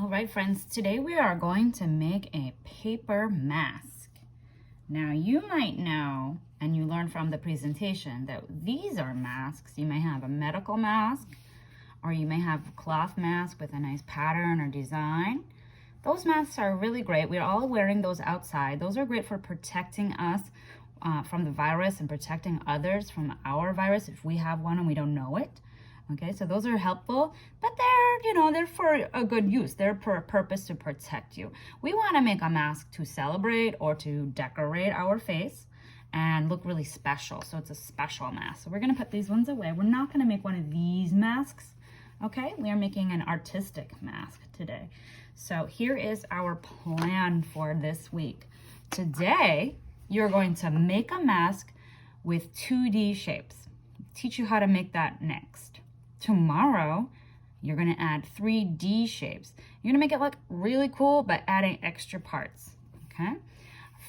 All right, friends, today we are going to make a paper mask. Now you might know, and you learned from the presentation, that these are masks. You may have a medical mask, or you may have a cloth mask with a nice pattern or design. Those masks are really great. We're all wearing those outside. Those are great for protecting us from the virus and protecting others from our virus if we have one and we don't know it. Okay, so those are helpful, but they're for a good use. They're for a purpose to protect you. We want to make a mask to celebrate or to decorate our face and look really special. So it's a special mask. So we're going to put these ones away. We're not going to make one of these masks. Okay, we are making an artistic mask today. So here is our plan for this week. Today, you're going to make a mask with 2D shapes. Teach you how to make that next. Tomorrow, you're gonna add 3D shapes. You're gonna make it look really cool by adding extra parts, okay?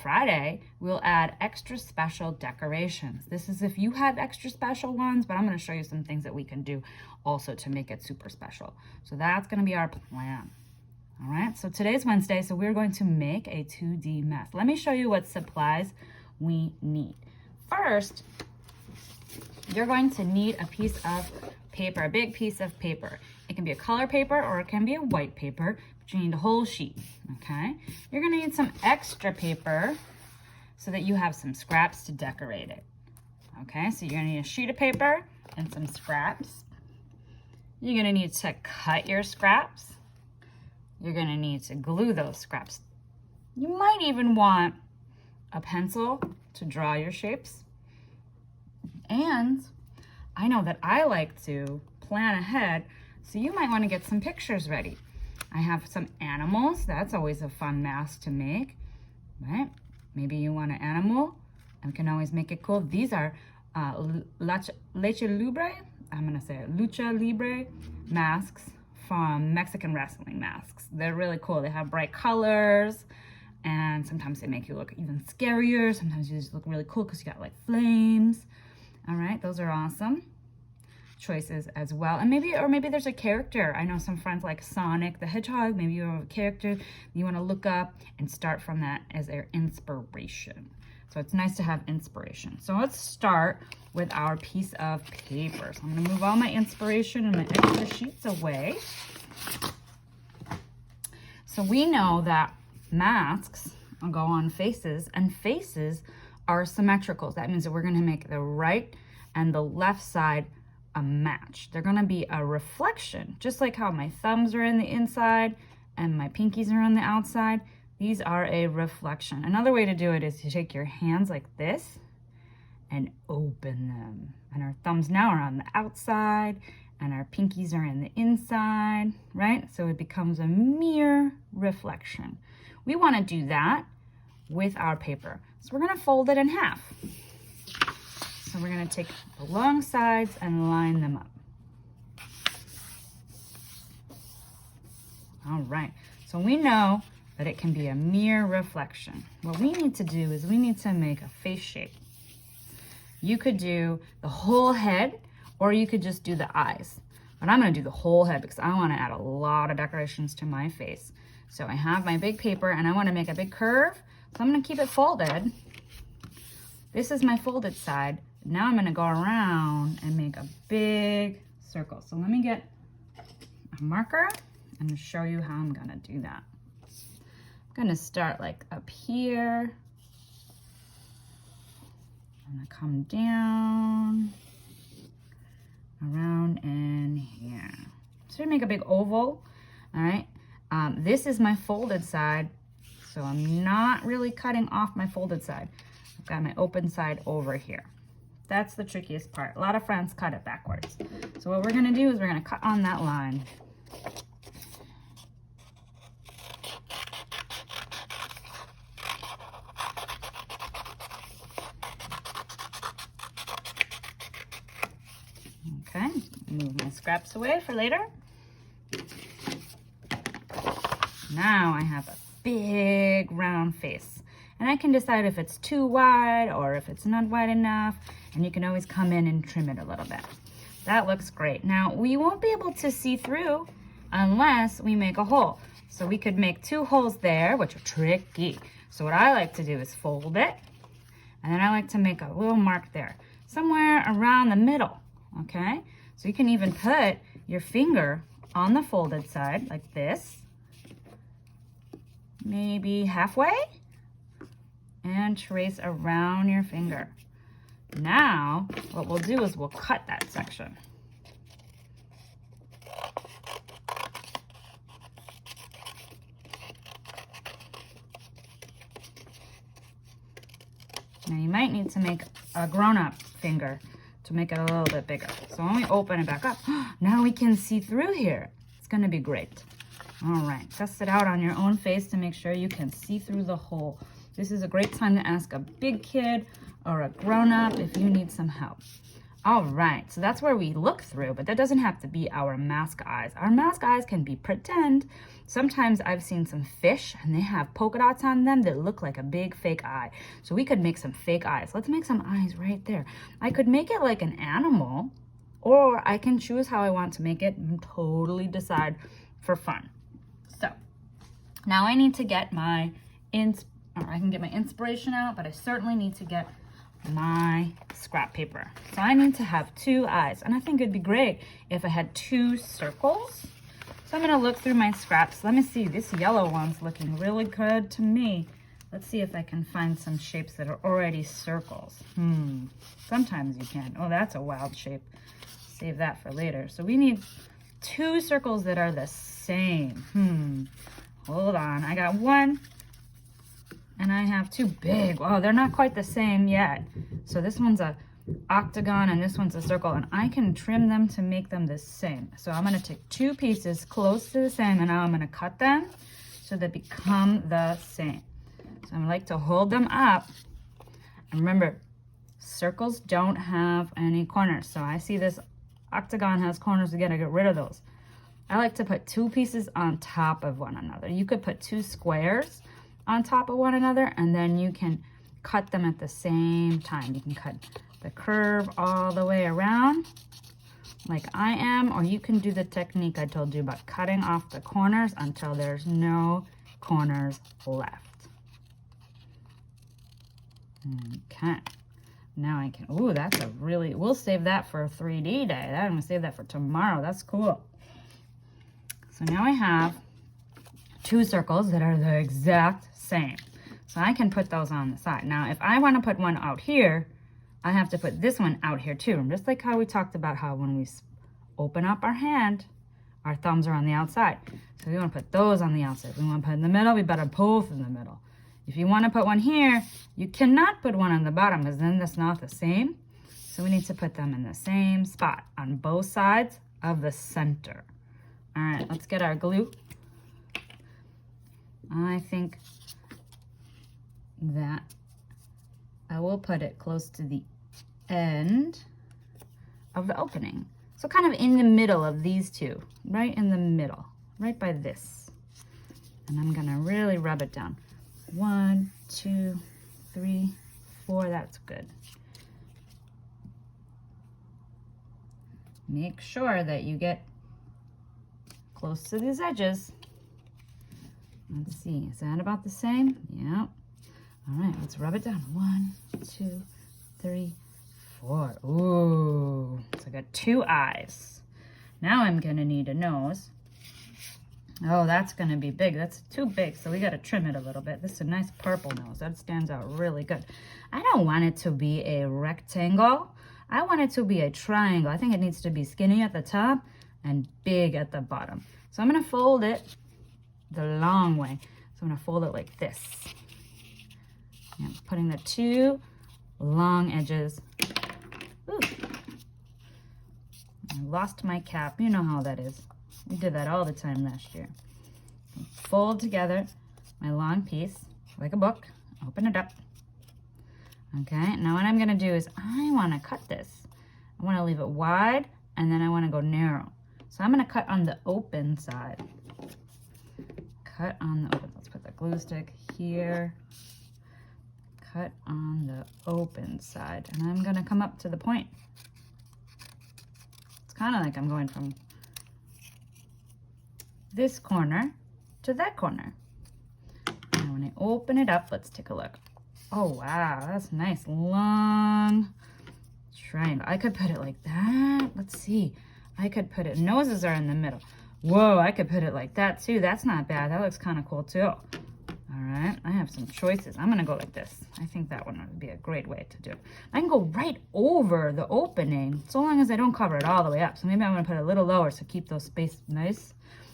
Friday, we'll add extra special decorations. This is if you have extra special ones, but I'm gonna show you some things that we can do also to make it super special. So that's gonna be our plan. All right, so today's Wednesday, so we're going to make a 2D mask. Let me show you what supplies we need. First, you're going to need a piece of paper, a big piece of paper. It can be a color paper or it can be a white paper, but you need a whole sheet, okay? You're gonna need some extra paper so that you have some scraps to decorate it, okay? So you're gonna need a sheet of paper and some scraps. You're gonna need to cut your scraps. You're gonna need to glue those scraps. You might even want a pencil to draw your shapes. And I know that I like to plan ahead, so you might want to get some pictures ready. I have some animals. That's always a fun mask to make, right? Maybe you want an animal and can always make it cool. These are lucha libre masks from Mexican wrestling masks. They're really cool. They have bright colors, and sometimes they make you look even scarier. Sometimes you just look really cool because you got like flames. All right, those are awesome choices as well. And maybe there's a character. I know some friends like Sonic the Hedgehog. Maybe you have a character you want to look up and start from that as their inspiration. So it's nice to have inspiration. So let's start with our piece of paper. So I'm going to move all my inspiration and my extra sheets away. So we know that masks go on faces, and faces are symmetrical. That means that we're going to make the right and the left side a match. They're going to be a reflection, just like how my thumbs are in the inside and my pinkies are on the outside. These are a reflection. Another way to do it is to take your hands like this and open them. And our thumbs now are on the outside and our pinkies are in the inside, right? So it becomes a mirror reflection. We want to do that with our paper. So we're going to fold it in half. So we're going to take the long sides and line them up. All right, so we know that it can be a mirror reflection. What we need to do is we need to make a face shape. You could do the whole head, or you could just do the eyes. But I'm going to do the whole head because I want to add a lot of decorations to my face. So I have my big paper and I want to make a big curve. So I'm going to keep it folded. This is my folded side. Now I'm going to go around and make a big circle. So let me get a marker and show you how I'm going to do that. I'm going to start like up here. I'm going to come down, around and here. So I make a big oval, all right? This is my folded side, so I'm not really cutting off my folded side. I've got my open side over here. That's the trickiest part. A lot of friends cut it backwards. So what we're gonna do is we're gonna cut on that line. Okay, move my scraps away for later. Now I have a big round face. And I can decide if it's too wide or if it's not wide enough. And you can always come in and trim it a little bit. That looks great. Now, we won't be able to see through unless we make a hole. So we could make 2 holes there, which are tricky. So what I like to do is fold it, and then I like to make a little mark there, somewhere around the middle, okay? So you can even put your finger on the folded side like this, maybe halfway, and trace around your finger. Now, what we'll do is we'll cut that section. Now you might need to make a grown-up finger to make it a little bit bigger. So when we open it back up, now we can see through here. It's gonna be great. All right, test it out on your own face to make sure you can see through the hole. This is a great time to ask a big kid or a grown-up if you need some help. All right, so that's where we look through, but that doesn't have to be our mask eyes. Our mask eyes can be pretend. Sometimes I've seen some fish and they have polka dots on them that look like a big fake eye. So we could make some fake eyes. Let's make some eyes right there. I could make it like an animal, or I can choose how I want to make it and totally decide for fun. So now I need to get my I can get my inspiration out, but I certainly need to get my scrap paper. So I need to have 2 eyes, and I think it'd be great if I had 2 circles. So I'm gonna look through my scraps. Let me see, this yellow one's looking really good to me. Let's see if I can find some shapes that are already circles. Sometimes you can. Oh, that's a wild shape. Save that for later. So we need 2 circles that are the same. Hold on, I got 1. And I have 2 big. Wow, they're not quite the same yet. So this one's a octagon and this one's a circle, and I can trim them to make them the same. So I'm gonna take 2 pieces close to the same, and now I'm gonna cut them so they become the same. So I like to hold them up. And remember, circles don't have any corners. So I see this octagon has corners, again, I get rid of those. I like to put 2 pieces on top of one another. You could put 2 squares on top of one another, and then you can cut them at the same time. You can cut the curve all the way around like I am, or you can do the technique I told you about cutting off the corners until there's no corners left. Okay, now I can, ooh, that's a really, we'll save that for a 3D day. I'm gonna save that for tomorrow. That's cool. So now I have 2 circles that are the exact same. So I can put those on the side. Now, if I want to put one out here, I have to put this one out here too. Just like how we talked about how when we open up our hand, our thumbs are on the outside. So we want to put those on the outside. We want to put in the middle, we better both in the middle. If you want to put one here, you cannot put one on the bottom because then that's not the same. So we need to put them in the same spot on both sides of the center. All right, let's get our glue. I think that I will put it close to the end of the opening. So kind of in the middle of these 2, right in the middle, right by this. And I'm gonna really rub it down. 1, 2, 3, 4, that's good. Make sure that you get close to these edges. Let's see, is that about the same? Yeah. All right, let's rub it down. 1, 2, 3, 4. Ooh, so I got 2 eyes. Now I'm gonna need a nose. Oh, that's gonna be big. That's too big, so we gotta trim it a little bit. This is a nice purple nose. That stands out really good. I don't want it to be a rectangle. I want it to be a triangle. I think it needs to be skinny at the top and big at the bottom. So I'm gonna fold it the long way. So I'm gonna fold it like this. I'm putting the 2 long edges. Ooh. I lost my cap. You know how that is. We did that all the time last year. Fold together my long piece like a book. Open it up. Okay, now what I'm gonna do is I wanna cut this. I wanna leave it wide and then I wanna go narrow. So I'm gonna cut on the open side. Cut on the open. Let's put the glue stick here. Cut on the open side. And I'm gonna come up to the point. It's kind of like I'm going from this corner to that corner. And when I open it up, let's take a look. Oh, wow, that's nice, long triangle. I could put it like that. Let's see. I could put it, noses are in the middle. Whoa, I could put it like that too. That's not bad. That looks kind of cool too. All right, I have some choices. I'm gonna go like this. I think that one would be a great way to do it. I can go right over the opening, so long as I don't cover it all the way up. So maybe I'm gonna put it a little lower to keep those spaces nice.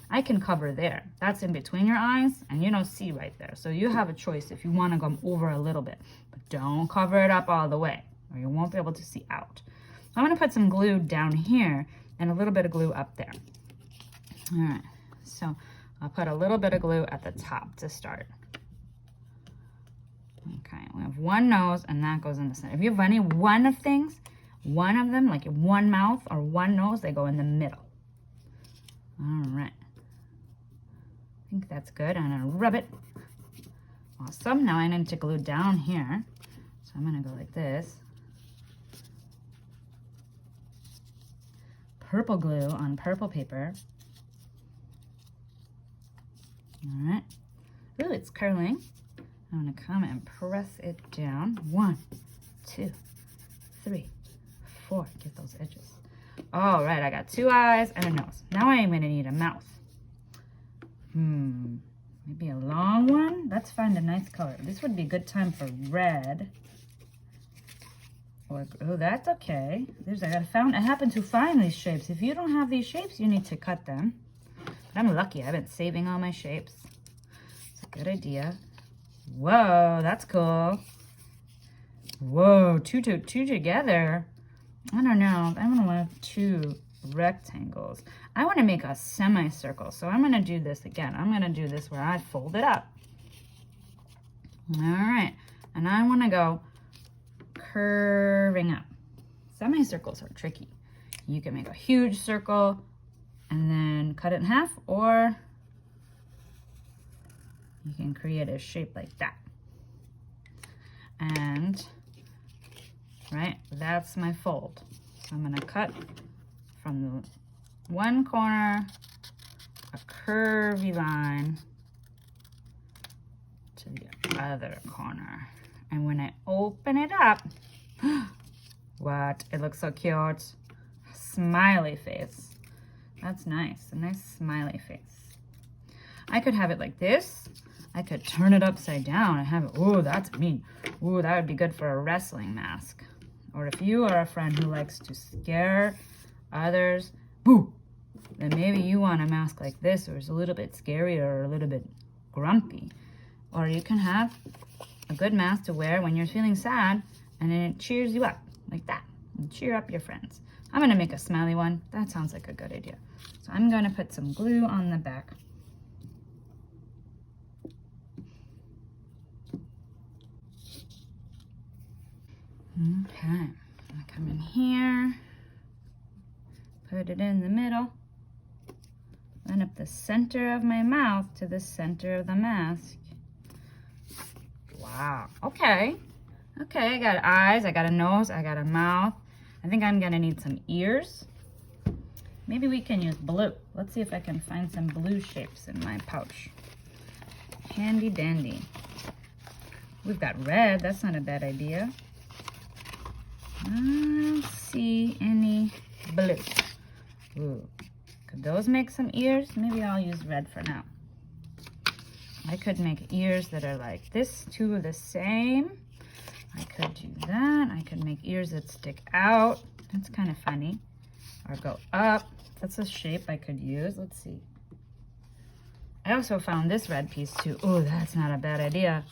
I can cover there. That's in between your eyes, and you don't see right there. So you have a choice if you wanna go over a little bit, but don't cover it up all the way, or you won't be able to see out. So I'm gonna put some glue down here and a little bit of glue up there. All right, so I'll put a little bit of glue at the top to start. Okay, we have one nose and that goes in the center. If you have any one of them, like one mouth or one nose, they go in the middle. All right. I think that's good. I'm gonna rub it. Awesome. Now I need to glue down here. So I'm gonna go like this. Purple glue on purple paper. All right. Ooh, it's curling. I'm gonna come and press it down. 1, 2, 3, 4. Get those edges. All right, I got 2 eyes and a nose. Now I am gonna need a mouth. Maybe a long one. Let's find a nice color. This would be a good time for red. Or, oh, that's okay. I happen to find these shapes. If you don't have these shapes, you need to cut them. But I'm lucky. I've been saving all my shapes. It's a good idea. Whoa, that's cool. Whoa, two together. I don't know. I want to have 2 rectangles. I want to make a semicircle. So I'm going to do this again. I'm going to do this where I fold it up. All right. And I want to go curving up. Semicircles are tricky. You can make a huge circle and then cut it in half, or you can create a shape like that. And, right, that's my fold. So I'm gonna cut from the one corner, a curvy line to the other corner. And when I open it up, what? It looks so cute. Smiley face. That's nice, a nice smiley face. I could have it like this. I could turn it upside down and have it, oh, that's mean. Oh, that would be good for a wrestling mask. Or if you are a friend who likes to scare others, boo, then maybe you want a mask like this, or it's a little bit scary or a little bit grumpy. Or you can have a good mask to wear when you're feeling sad, and then it cheers you up, like that. And cheer up your friends. I'm gonna make a smiley one. That sounds like a good idea. So I'm gonna put some glue on the back. Okay, I come in here, put it in the middle, line up the center of my mouth to the center of the mask. Wow, okay. Okay, I got eyes, I got a nose, I got a mouth. I think I'm gonna need some ears. Maybe we can use blue. Let's see if I can find some blue shapes in my pouch. Handy dandy. We've got red, that's not a bad idea. I don't see any blue. Ooh, could those make some ears? Maybe I'll use red for now. I could make ears that are like this, 2 of the same. I could do that. I could make ears that stick out. That's kind of funny. Or go up. That's a shape I could use. Let's see. I also found this red piece too. Oh, that's not a bad idea.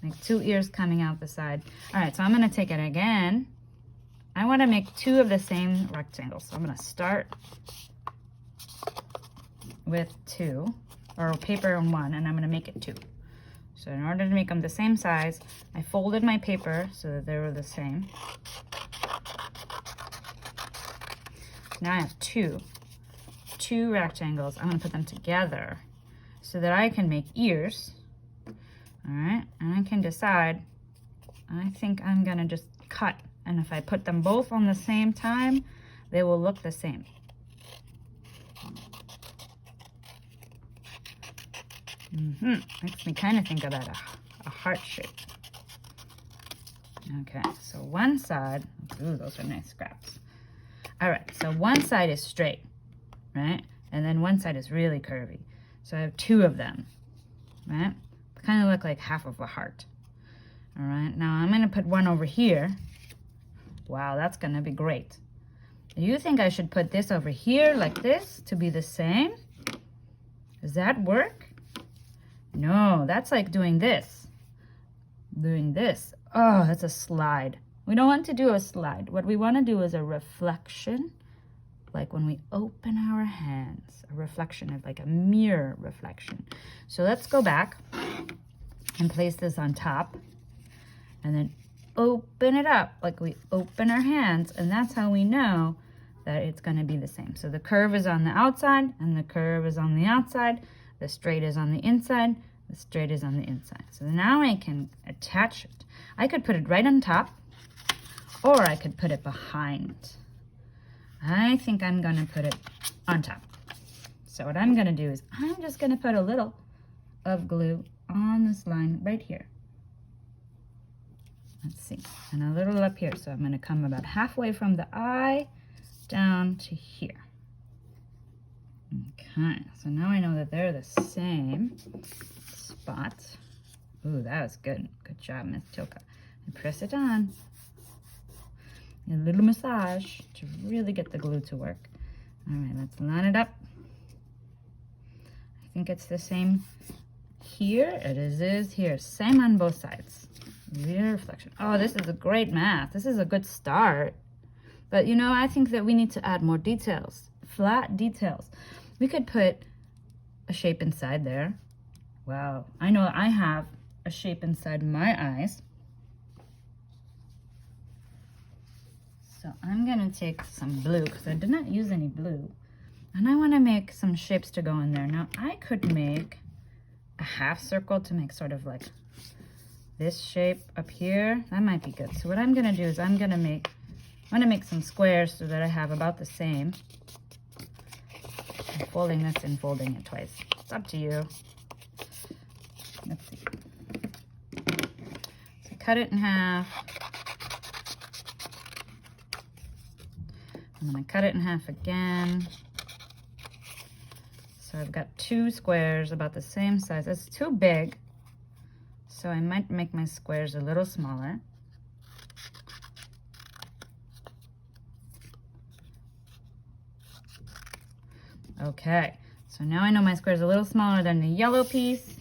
Make 2 ears coming out the side. All right, so I'm gonna take it again. I wanna make 2 of the same rectangles. So I'm gonna start with 2, or paper and 1, and I'm gonna make it 2. So in order to make them the same size, I folded my paper so that they were the same. Now I have two rectangles. I'm gonna put them together so that I can make ears. All right, and I can decide, I think I'm gonna just cut. And if I put them both on the same time, they will look the same. Makes me kind of think about a heart shape. Okay, so one side, ooh, those are nice scraps. All right, so one side is straight, right? And then one side is really curvy. So I have two of them, right? Kind of look like half of a heart. All right, now I'm gonna put one over here. Wow, that's gonna be great. Do you think I should put this over here like this to be the same? Does that work? No, that's like doing this. Doing this. Oh, that's a slide. We don't want to do a slide. What we want to do is a reflection, like when we open our hands. A reflection of like a mirror reflection. So let's go back and place this on top and then open it up like we open our hands, and that's how we know that it's going to be the same. So the curve is on the outside and the curve is on the outside. The straight is on the inside. The straight is on the inside. So now I can attach it. I could put it right on top, or I could put it behind. I think I'm going to put it on top. So what I'm going to do is I'm just going to put a little of glue on this line right here. Let's see. And a little up here. So I'm going to come about halfway from the eye down to here. Okay. So now I know that they're the same spot. Ooh, that was good. Good job, Miss Tilka. And press it on. A little massage to really get the glue to work. All right, let's line it up. I think it's the same here. It is here. Same on both sides. Rear reflection. Oh, this is a great math. This is a good start. But you know, I think that we need to add more details. Flat details. We could put a shape inside there. Wow, I know I have a shape inside my eyes. So I'm gonna take some blue because I did not use any blue. And I wanna make some shapes to go in there. Now I could make a half circle to make sort of like this shape up here. That might be good. So what I'm gonna do is I'm gonna make some squares so that I have about the same. I'm folding this and folding it twice. It's up to you. Let's see. So cut it in half. I'm going to cut it in half again. So I've got two squares about the same size. It's too big, so I might make my squares a little smaller. Okay, so now I know my square is a little smaller than the yellow piece.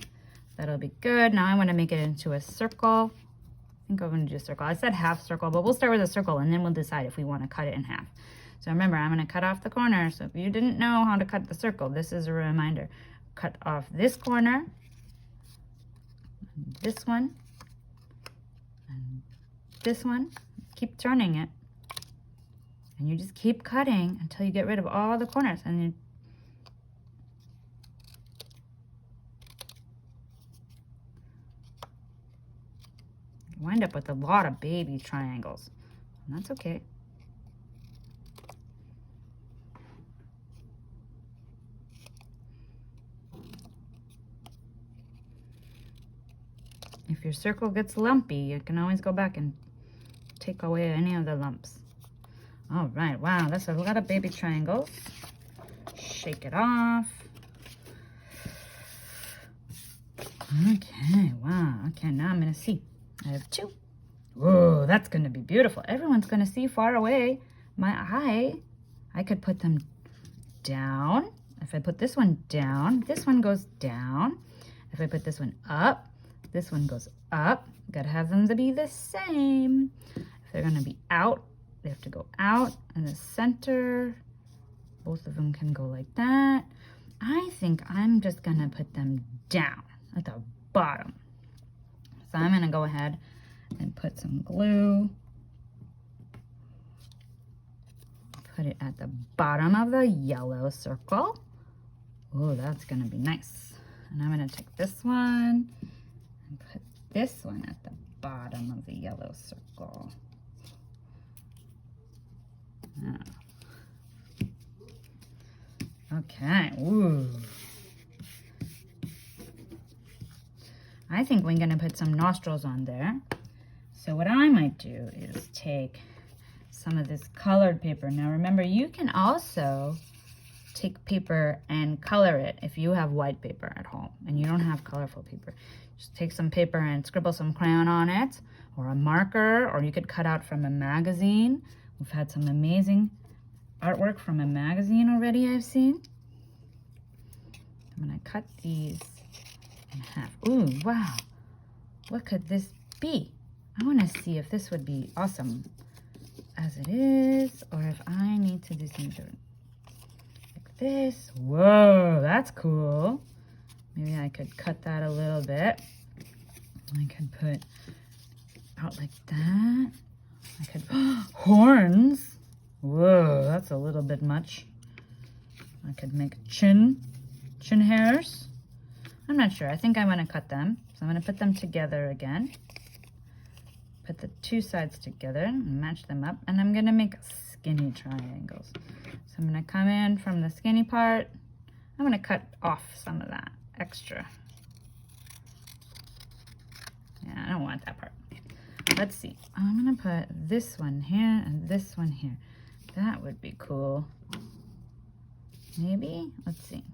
That'll be good. Now I want to make it into a circle. I think I'm going to do a circle. I said half circle, but we'll start with a circle and then we'll decide if we want to cut it in half. So remember, I'm going to cut off the corner. So if you didn't know how to cut the circle, this is a reminder. Cut off this corner, this one, and this one. Keep turning it. And you just keep cutting until you get rid of all the corners. And you wind up with a lot of baby triangles. And that's okay. If your circle gets lumpy, you can always go back and take away any of the lumps. All right, wow, that's a lot of baby triangles. Shake it off. Okay, wow, okay, now I'm gonna see. I have two. Whoa, that's gonna be beautiful. Everyone's gonna see far away. My eye, I could put them down. If I put this one down, this one goes down. If I put this one up, this one goes up. Gotta have them to be the same. If they're gonna be out, they have to go out in the center. Both of them can go like that. I think I'm just gonna put them down at the bottom. So I'm gonna go ahead and put some glue. Put it at the bottom of the yellow circle. Oh, that's gonna be nice. And I'm gonna take this one and put this one at the bottom of the yellow circle. Okay, ooh. I think we're gonna put some nostrils on there. So what I might do is take some of this colored paper. Now remember, you can also take paper and color it if you have white paper at home and you don't have colorful paper. Just take some paper and scribble some crayon on it, or a marker, or you could cut out from a magazine. We've had some amazing artwork from a magazine already I've seen. I'm gonna cut these in half. Ooh, wow. What could this be? I wanna see if this would be awesome as it is, or if I need to do something like this. Whoa, that's cool. Maybe I could cut that a little bit. I could put out like that. I could, horns. Whoa, that's a little bit much. I could make chin hairs. I'm not sure. I think I want to cut them. So I'm going to put them together again. Put the two sides together and match them up. And I'm going to make skinny triangles. So I'm going to come in from the skinny part. I'm going to cut off some of that extra. Yeah, I don't want that part. Let's see. I'm going to put this one here and this one here. That would be cool. Maybe? Let's see.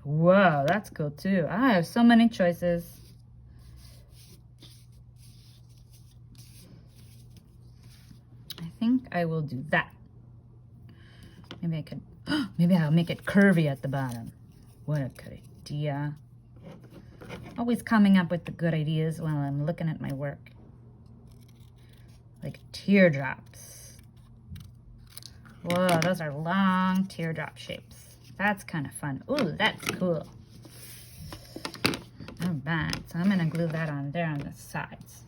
Whoa, that's cool too. I have so many choices. I think I will do that. Maybe I could, maybe I'll make it curvy at the bottom. What a good idea. Always coming up with the good ideas while I'm looking at my work. Like teardrops. Whoa, those are long teardrop shapes. That's kind of fun. Ooh, that's cool. All right, so I'm gonna glue that on there on the sides.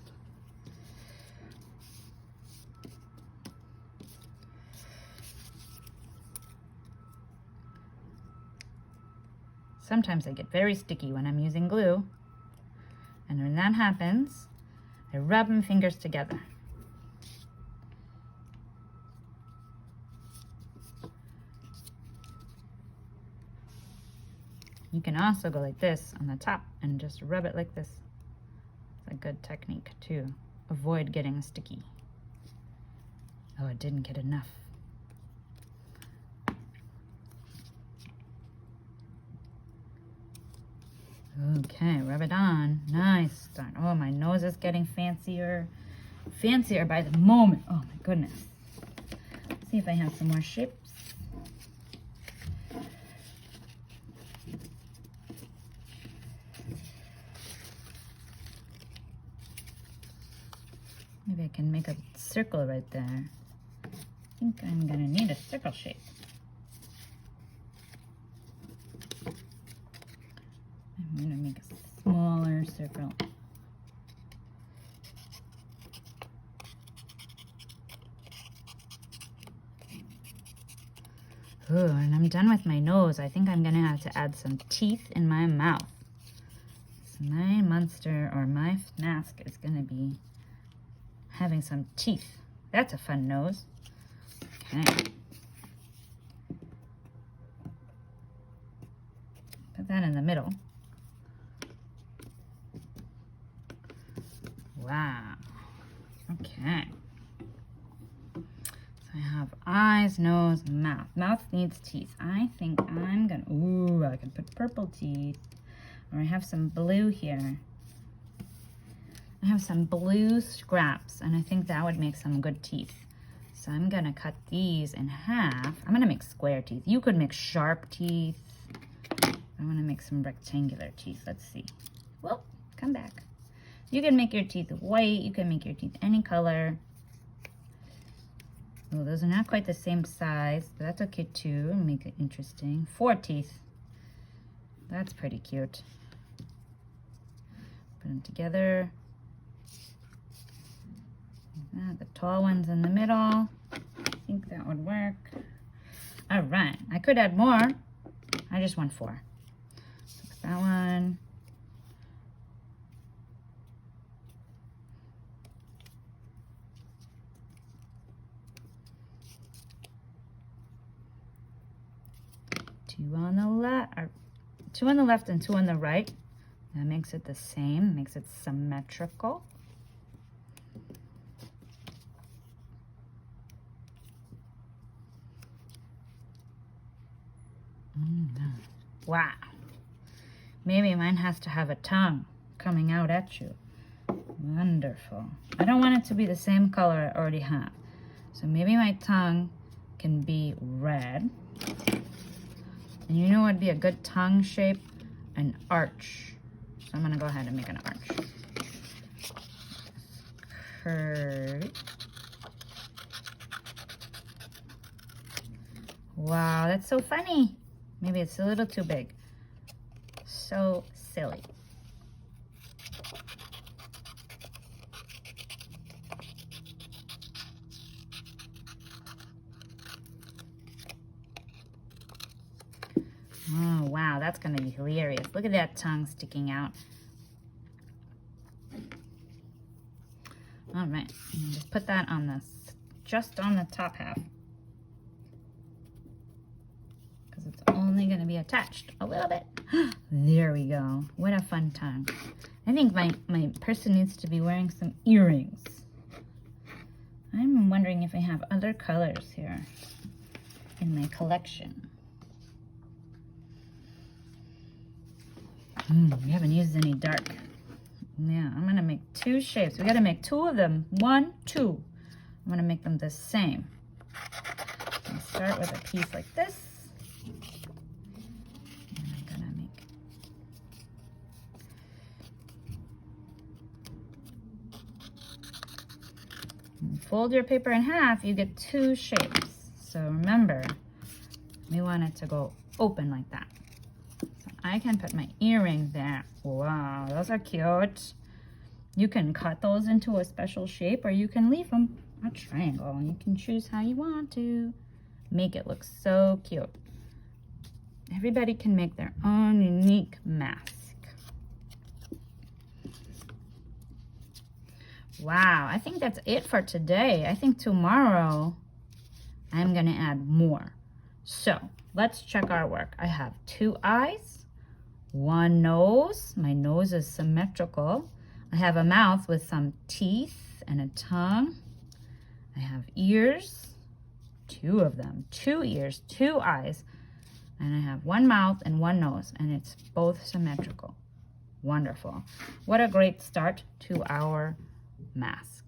Sometimes I get very sticky when I'm using glue. And when that happens, I rub my fingers together. You can also go like this on the top and just rub it like this. It's a good technique to avoid getting sticky. Oh, it didn't get enough. Okay, rub it on. Nice start. Oh, my nose is getting fancier. Fancier by the moment. Oh my goodness. Let's see if I have some more shapes. Maybe I can make a circle right there. I think I'm gonna need a circle shape. I'm gonna make a smaller circle. Ooh, and I'm done with my nose. I think I'm gonna have to add some teeth in my mouth. So my monster or my mask is gonna be having some teeth. That's a fun nose. Okay. Put that in the middle. Wow. Okay. So I have eyes, nose, mouth. Mouth needs teeth. I think I'm gonna, ooh, I can put purple teeth. Or I have some blue here. I have some blue scraps, and I think that would make some good teeth. So I'm gonna cut these in half. I'm gonna make square teeth. You could make sharp teeth. I wanna make some rectangular teeth. Let's see. Well, come back. You can make your teeth white. You can make your teeth any color. Oh, those are not quite the same size, but that's okay too. Make it interesting. 4 teeth. That's pretty cute. Put them together. The tall one's in the middle. I think that would work. All right, I could add more. I just want 4. So that one. Two on the left and 2 on the right. That makes it the same, makes it symmetrical. Wow. Maybe mine has to have a tongue coming out at you. Wonderful. I don't want it to be the same color I already have. So maybe my tongue can be red. And you know what would be a good tongue shape? An arch. So I'm going to go ahead and make an arch. Curve. Wow, that's so funny. Maybe it's a little too big. So silly. Oh, wow, that's going to be hilarious. Look at that tongue sticking out. All right, just put that on this, just on the top half. Because it's only going to be attached a little bit. There we go. What a fun tongue. I think my person needs to be wearing some earrings. I'm wondering if I have other colors here in my collection. We haven't used any dark. Yeah, I'm going to make two shapes. We got to make two of them. 1, 2. I'm going to make them the same. I'm start with a piece like this. And I'm going to make... Fold your paper in half, you get two shapes. So remember, we want it to go open like that. I can put my earring there. Wow, those are cute. You can cut those into a special shape or you can leave them a triangle. You can choose how you want to make it look so cute. Everybody can make their own unique mask. Wow, I think that's it for today. I think tomorrow I'm gonna add more. So let's check our work. I have 2 eyes. 1 nose, my nose is symmetrical. I have a mouth with some teeth and a tongue. I have ears, 2 of them, 2 ears, 2 eyes. And I have 1 mouth and 1 nose, and it's both symmetrical. Wonderful. What a great start to our mask.